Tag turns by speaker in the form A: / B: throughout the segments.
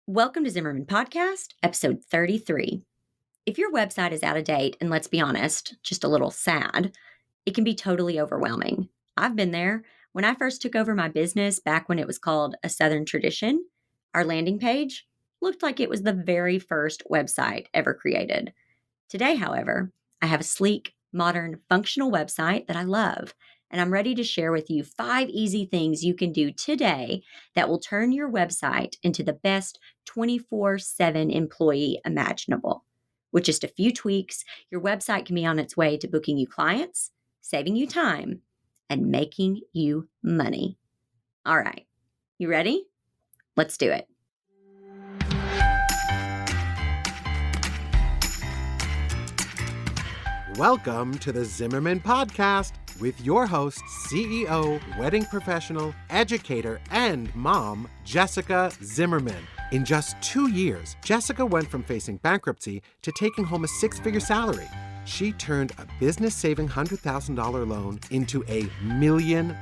A: Welcome to Zimmerman Podcast, episode 33. If your website is out of date, and let's be honest, just a little sad, it can be totally overwhelming. I've been there. When I first took over my business back when it was called A Southern Tradition, our landing page looked like it was the very first website ever created. Today, however, I have a sleek, modern, functional website that I love, and I'm ready to share with you 5 easy things you can do today that will turn your website into the best 24/7 employee imaginable. With just a few tweaks, your website can be on its way to booking you clients, saving you time, and making you money. All right, you ready? Let's do it.
B: Welcome to the Zimmerman Podcast with your host, CEO, wedding professional, educator, and mom, Jessica Zimmerman. In just 2 years, Jessica went from facing bankruptcy to taking home a 6-figure salary. She turned a business-saving $100,000 loan into a $1 million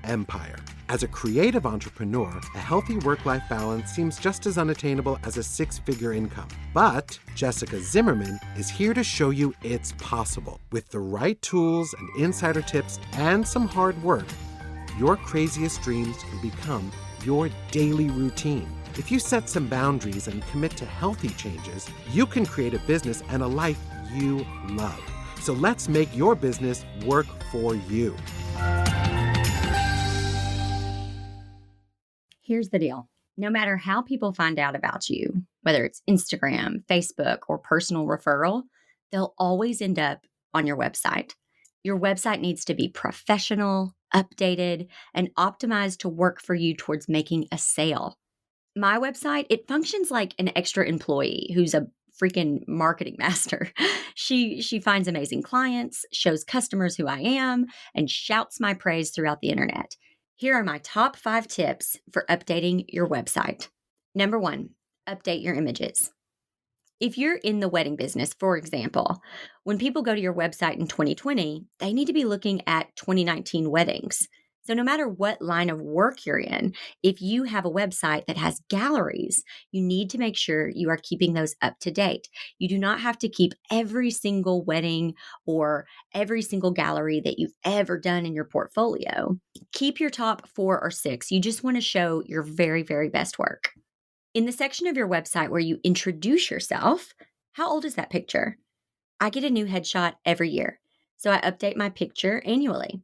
B: empire. As a creative entrepreneur, a healthy work-life balance seems just as unattainable as a 6-figure income. But Jessica Zimmerman is here to show you it's possible. With the right tools and insider tips and some hard work, your craziest dreams can become your daily routine. If you set some boundaries and commit to healthy changes, you can create a business and a life you love. So let's make your business work for you.
A: Here's the deal. No matter how people find out about you, whether it's Instagram, Facebook, or personal referral, they'll always end up on your website. Your website needs to be professional, updated, and optimized to work for you towards making a sale. My website, it functions like an extra employee who's a freaking marketing master. She finds amazing clients, shows customers who I am, and shouts my praise throughout the internet. Here are my top 5 tips for updating your website. Number 1, update your images. If you're in the wedding business, for example, when people go to your website in 2020, they need to be looking at 2019 weddings. So no matter what line of work you're in, if you have a website that has galleries, you need to make sure you are keeping those up to date. You do not have to keep every single wedding or every single gallery that you've ever done in your portfolio. Keep your top 4 or 6. You just want to show your very, very best work. In the section of your website where you introduce yourself, how old is that picture? I get a new headshot every year, so I update my picture annually.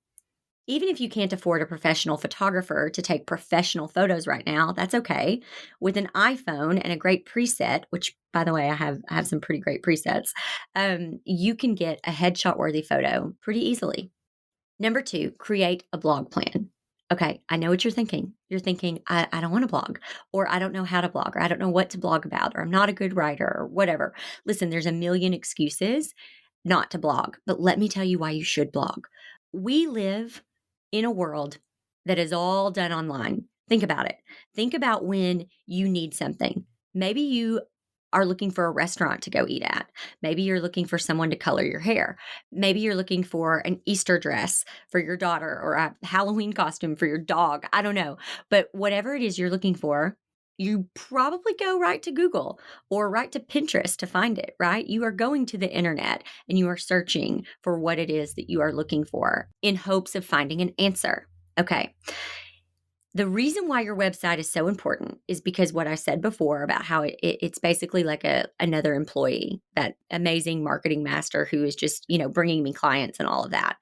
A: Even if you can't afford a professional photographer to take professional photos right now, that's okay. With an iPhone and a great preset, which by the way, I have some pretty great presets, you can get a headshot-worthy photo pretty easily. Number 2, create a blog plan. Okay, I know what you're thinking. You're thinking, I don't want to blog, or I don't know how to blog, or I don't know what to blog about, or I'm not a good writer, or whatever. Listen, there's a million excuses not to blog, but let me tell you why you should blog. We live in a world that is all done online. Think about it. Think about when you need something. Maybe you are looking for a restaurant to go eat at. Maybe you're looking for someone to color your hair. Maybe you're looking for an Easter dress for your daughter or a Halloween costume for your dog. I don't know. But whatever it is you're looking for, you probably go right to Google or right to Pinterest to find it, right? You are going to the internet and you are searching for what it is that you are looking for in hopes of finding an answer. Okay. The reason why your website is so important is because what I said before about how it's basically like another employee, that amazing marketing master who is just, bringing me clients and all of that.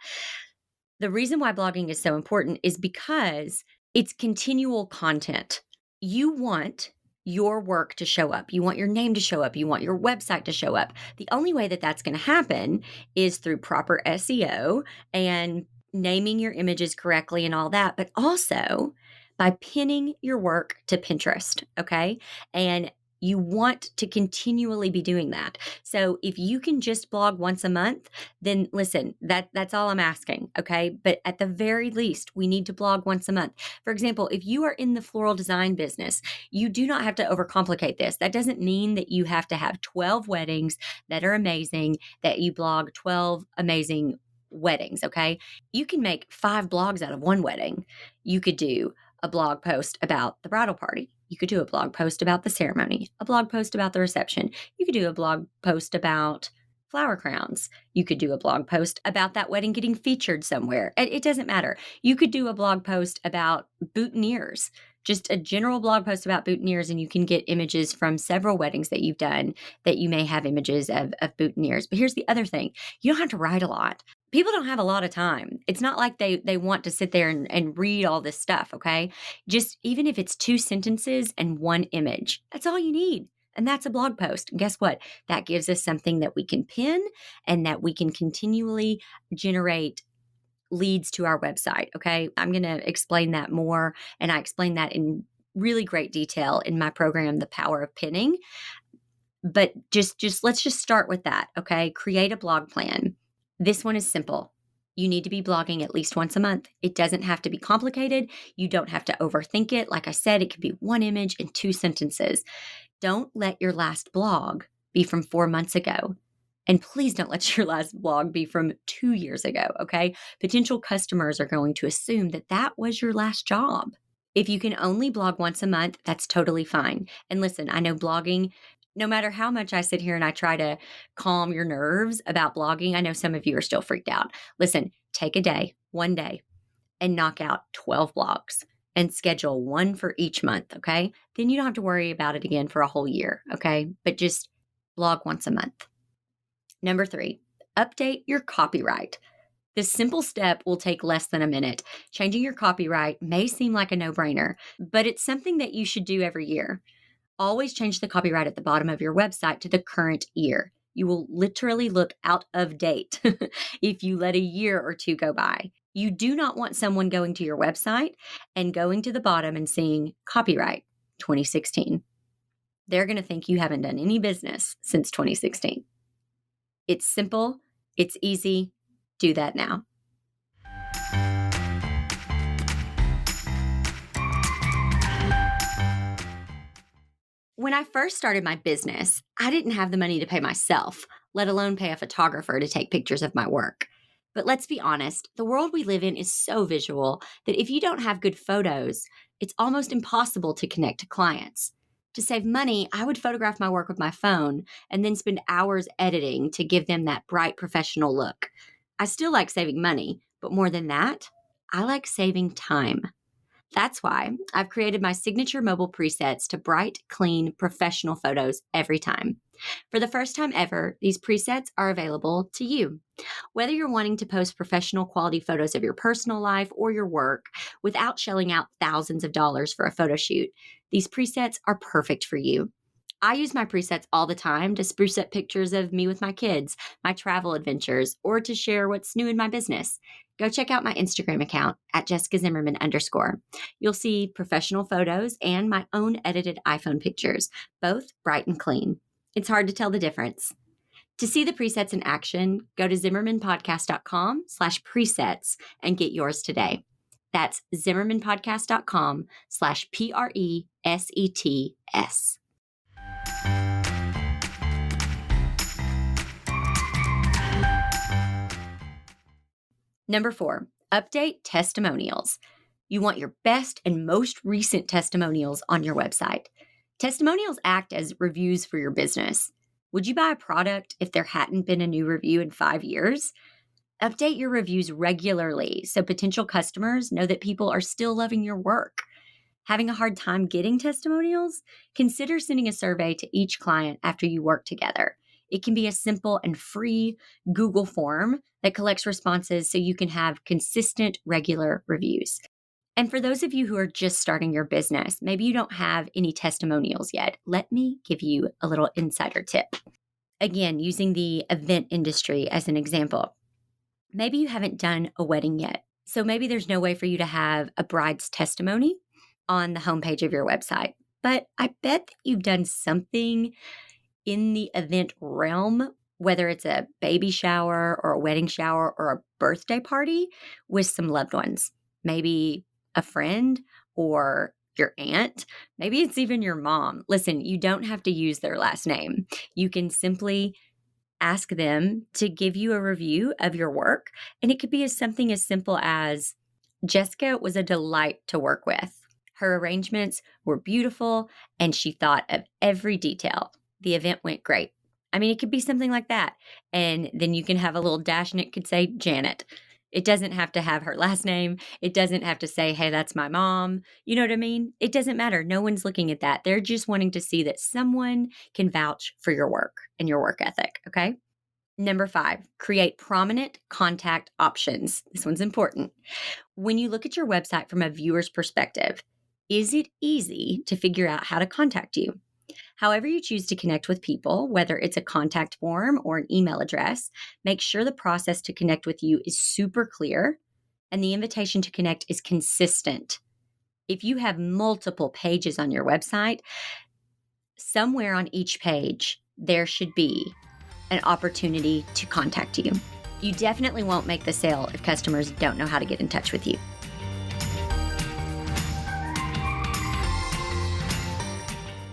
A: The reason why blogging is so important is because it's continual content. You want your work to show up. You want your name to show up. You want your website to show up. The only way that that's going to happen is through proper SEO and naming your images correctly and all that, but also by pinning your work to Pinterest, okay? And you want to continually be doing that. So if you can just blog once a month, then listen, that's all I'm asking, okay? But at the very least, we need to blog once a month. For example, if you are in the floral design business, you do not have to overcomplicate this. That doesn't mean that you have to have 12 weddings that are amazing, that you blog 12 amazing weddings, okay? You can make 5 blogs out of one wedding. You could do a blog post about the bridal party. You could do a blog post about the ceremony, a blog post about the reception. You could do a blog post about flower crowns. You could do a blog post about that wedding getting featured somewhere. It doesn't matter. You could do a blog post about boutonnieres, just a general blog post about boutonnieres, and you can get images from several weddings that you've done that you may have images of boutonnieres. But here's the other thing. You don't have to write a lot. People don't have a lot of time. It's not like they want to sit there and read all this stuff, okay? Just even if it's 2 sentences and 1 image, that's all you need. And that's a blog post. And guess what? That gives us something that we can pin and that we can continually generate leads to our website. Okay. I'm going to explain that more. And I explain that in really great detail in my program, The Power of Pinning. But just let's just start with that. Okay. Create a blog plan. This one is simple. You need to be blogging at least once a month. It doesn't have to be complicated. You don't have to overthink it. Like I said, it could be 1 image and 2 sentences. Don't let your last blog be from 4 months ago. And please don't let your last blog be from 2 years ago, okay? Potential customers are going to assume that that was your last job. If you can only blog once a month, that's totally fine. And listen, I know blogging, no matter how much I sit here and I try to calm your nerves about blogging, I know some of you are still freaked out. Listen, take a day, 1 day, and knock out 12 blogs and schedule 1 for each month, okay? Then you don't have to worry about it again for a whole year, okay? But just blog once a month. Number 3, update your copyright. This simple step will take less than a minute. Changing your copyright may seem like a no-brainer, but it's something that you should do every year. Always change the copyright at the bottom of your website to the current year. You will literally look out of date if you let a year or 2 go by. You do not want someone going to your website and going to the bottom and seeing copyright 2016. They're going to think you haven't done any business since 2016. It's simple. It's easy. Do that now. When I first started my business, I didn't have the money to pay myself, let alone pay a photographer to take pictures of my work. But let's be honest, the world we live in is so visual that if you don't have good photos, it's almost impossible to connect to clients. To save money, I would photograph my work with my phone and then spend hours editing to give them that bright professional look. I still like saving money, but more than that, I like saving time. That's why I've created my signature mobile presets to bright, clean, professional photos every time. For the first time ever, these presets are available to you. Whether you're wanting to post professional quality photos of your personal life or your work without shelling out thousands of dollars for a photo shoot, these presets are perfect for you. I use my presets all the time to spruce up pictures of me with my kids, my travel adventures, or to share what's new in my business. Go check out my Instagram account at Jessica Zimmerman _. You'll see professional photos and my own edited iPhone pictures, both bright and clean. It's hard to tell the difference. To see the presets in action, go to zimmermanpodcast.com/presets and get yours today. That's zimmermanpodcast.com/PRESETS. Number 4, update testimonials. You want your best and most recent testimonials on your website. Testimonials act as reviews for your business. Would you buy a product if there hadn't been a new review in 5 years? Update your reviews regularly so potential customers know that people are still loving your work. Having a hard time getting testimonials? Consider sending a survey to each client after you work together. It can be a simple and free Google form that collects responses so you can have consistent, regular reviews. And for those of you who are just starting your business, maybe you don't have any testimonials yet, let me give you a little insider tip. Again, using the event industry as an example. Maybe you haven't done a wedding yet, so maybe there's no way for you to have a bride's testimony on the homepage of your website. But I bet that you've done something in the event realm, whether it's a baby shower or a wedding shower or a birthday party with some loved ones. Maybe a friend or your aunt. Maybe it's even your mom. Listen, you don't have to use their last name. You can simply ask them to give you a review of your work. And it could be something as simple as, Jessica was a delight to work with. Her arrangements were beautiful, and she thought of every detail. The event went great. I mean, it could be something like that. And then you can have a little dash and it could say Janet. It doesn't have to have her last name. It doesn't have to say, hey, that's my mom. You know what I mean? It doesn't matter. No one's looking at that. They're just wanting to see that someone can vouch for your work and your work ethic. Okay. Number 5, create prominent contact options. This one's important. When you look at your website from a viewer's perspective, is it easy to figure out how to contact you? However you choose to connect with people, whether it's a contact form or an email address, make sure the process to connect with you is super clear and the invitation to connect is consistent. If you have multiple pages on your website, somewhere on each page, there should be an opportunity to contact you. You definitely won't make the sale if customers don't know how to get in touch with you.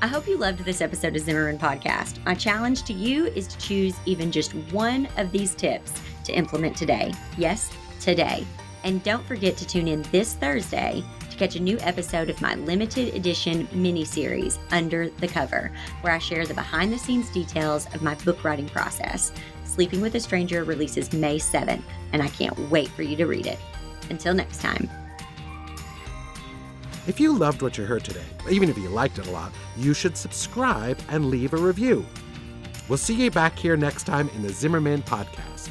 A: I hope you loved this episode of Zimmerman Podcast. My challenge to you is to choose even just one of these tips to implement today. Yes, today. And don't forget to tune in this Thursday to catch a new episode of my limited edition mini-series, Under the Cover, where I share the behind-the-scenes details of my book writing process. Sleeping with a Stranger releases May 7th, and I can't wait for you to read it. Until next time.
B: If you loved what you heard today, even if you liked it a lot, you should subscribe and leave a review. We'll see you back here next time in the Zimmerman Podcast.